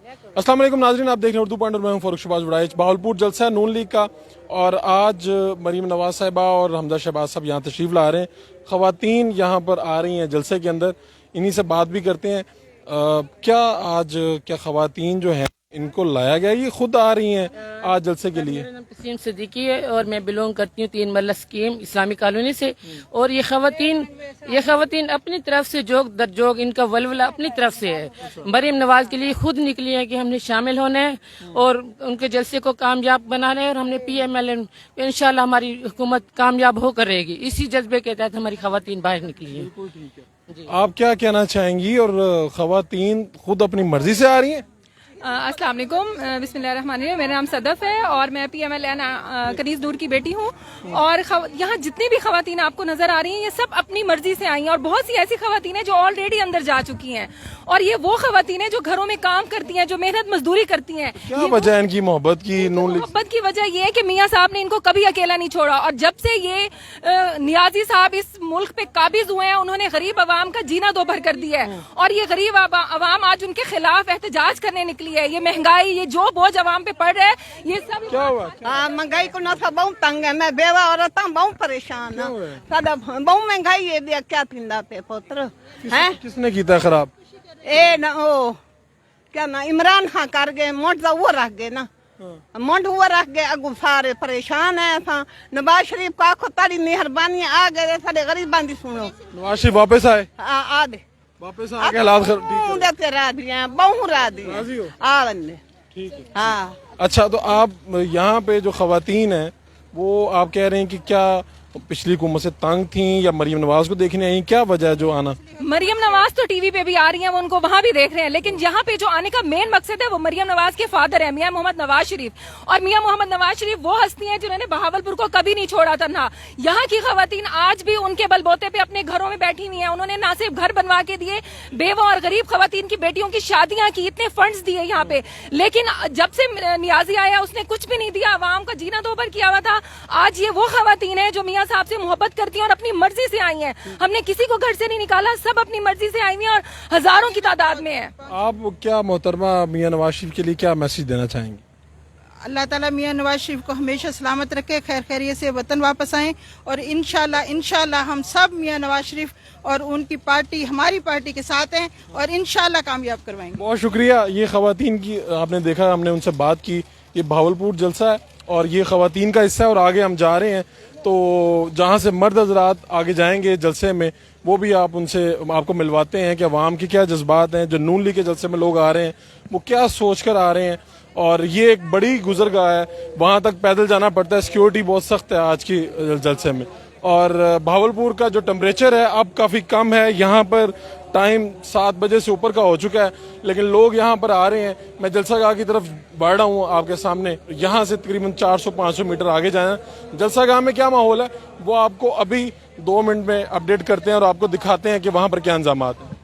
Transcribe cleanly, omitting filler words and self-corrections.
अस्सलाम वालेकुम नाज़रीन, आप देख रहे हैं उर्दू पॉइंट और मैं हूं फारूक शहबाज वड़ाइच। बहावलपुर जलसा है नून लीग का और आज मरीम नवाज साहिबा और हमजा शहबाज साहब यहाँ तशरीफ ला रहे हैं। ख़वातीन यहाँ पर आ रही हैं जलसे के अंदर, इन्हीं से बात भी करते हैं। क्या ख़वातीन जो हैं इनको लाया गया, ये खुद आ रही हैं आज जलसे के लिए? मेरा नाम तस्लीम सिद्दीकी है और मैं बिलोंग करती हूँ 3 मरला स्कीम इस्लामी कॉलोनी से। और ये ख़वातीन अपनी तरफ से जोग दर जोग इनका वलवला अपनी तरफ से है। मरीम नवाज के लिए खुद निकली है कि हमने शामिल होना है और उनके जलसे को कामयाब बनाना है और हमने PMLN इंशाल्लाह हमारी हुकूमत कामयाब हो कर रहेगी। इसी जज्बे के तहत हमारी ख़वातीन बाहर निकली है। आप क्या कहना चाहेंगी? और ख़वातीन खुद अपनी मर्जी से आ रही हैं? अस्सलाम वालेकुम, बिस्मिल्लाहिर्रहमानिर्रहीम। मेरा नाम सदफ है और मैं PMLN कनीज़ नूर की बेटी हूँ। और यहाँ जितनी भी ख़वातीन आपको नजर आ रही हैं ये सब अपनी मर्जी से आई हैं और बहुत सी ऐसी ख़वातीन हैं जो ऑलरेडी अंदर जा चुकी हैं और ये वो ख़वातीन हैं जो घरों में काम करती हैं, जो मेहनत मजदूरी करती हैं। क्या वजह है इनकी मोहब्बत की? मोहब्बत की वजह ये है कि मियाँ साहब ने इनको कभी अकेला नहीं छोड़ा और जब से ये नियाजी साहब इस मुल्क पे काबिज हुए हैं उन्होंने गरीब आवाम का जीना दोभर कर दिया है और ये गरीब आवाम आज उनके खिलाफ एहतजाज करने निकली है। ये महंगाई, ये जो बोझ आवाम पे पड़ रहा है, ये सब क्या हुआ? महंगाई को ना बहुत तंग है। मैं बेवा औरत हूँ, बहुत परेशान हूँ। बहुत महंगाई है, क्या पिंदा पे पुत्र है। किसने किया खराब? ए ना ओ क्या ना इमरान खान कर गए, मोट वो रख गए ना, मोट वो रख गए। अगू सारे परेशान है। नवाज शरीफ का आखो तारी मेहरबानी आ गए, सारे गरीब बंदी सुनो। नवाज शरीफ वापस आए? आ दे वापस आके हालात ठीक है। हाँ, अच्छा, तो आप यहाँ पे जो ख़वातीन हैं वो आप कह रहे हैं कि क्या पिछली हुकूमत से तंग थी या मरीम नवाज को देखने आई? क्या वजह है जो आना? मरियम नवाज तो टीवी पे भी आ रही हैं, वो उनको वहां भी देख रहे हैं, लेकिन यहाँ पे जो आने का मेन मकसद है वो मरियम नवाज के फादर है मियां मोहम्मद नवाज शरीफ। और मियां मोहम्मद नवाज शरीफ वो हस्ती हैं जिन्होंने बहावलपुर को कभी नहीं छोड़ा था ना। यहाँ की खवातीन आज भी उनके बलबोते पे अपने घरों में बैठी हुई है। उन्होंने ना सिर्फ घर बनवा के दिए, बेवा और गरीब खवातीन की बेटियों की शादियां की, इतने फंड्स दिए यहाँ पे, लेकिन जब से नियाजी आया उसने कुछ भी नहीं दिया, आवाम का जीना दोभर किया हुआ था। आज ये वो खवातीन है जो मियां साहब से मोहब्बत करती हैं और अपनी मर्जी से आई हैं। हमने किसी को घर से नहीं निकाला, सब अपनी मर्जी से आई हैं और हजारों की तादाद में है। आप क्या मोहतरमा मियां नवाज शरीफ के लिए क्या मैसेज देना चाहेंगे? अल्लाह ताला मियां नवाज शरीफ को हमेशा सलामत रखे, खैर खैरियत से वतन वापस आए और इंशाल्लाह हम सब मियां नवाज शरीफ और उनकी पार्टी हमारी पार्टी के साथ हैं और इंशाल्लाह कामयाब करवाएंगे। बहुत शुक्रिया। ये ख़वातीन की आपने देखा, हमने उनसे बात की। ये बहावलपुर जलसा है और ये ख़वातीन का हिस्सा है और आगे हम जा रहे हैं तो जहाँ से मर्द हजरात आगे जाएंगे जलसे में वो भी आपको मिलवाते हैं कि अवाम के क्या जज्बात हैं। जो नून लीग के जलसे में लोग आ रहे हैं वो क्या सोच कर आ रहे हैं। और ये एक बड़ी गुजरगाह है, वहाँ तक पैदल जाना पड़ता है, सिक्योरिटी बहुत सख्त है आज की जलसे में। और बहावलपुर का जो टेम्परेचर है अब काफ़ी कम है, यहाँ पर टाइम 7 बजे से ऊपर का हो चुका है, लेकिन लोग यहाँ पर आ रहे हैं। मैं जलसागाह की तरफ बढ़ रहा हूँ आपके सामने, यहाँ से तकरीबन 400-500 मीटर आगे जाना। जलसागाह में क्या माहौल है वो आपको अभी 2 मिनट में अपडेट करते हैं और आपको दिखाते हैं कि वहाँ पर क्या इंतजामात हैं।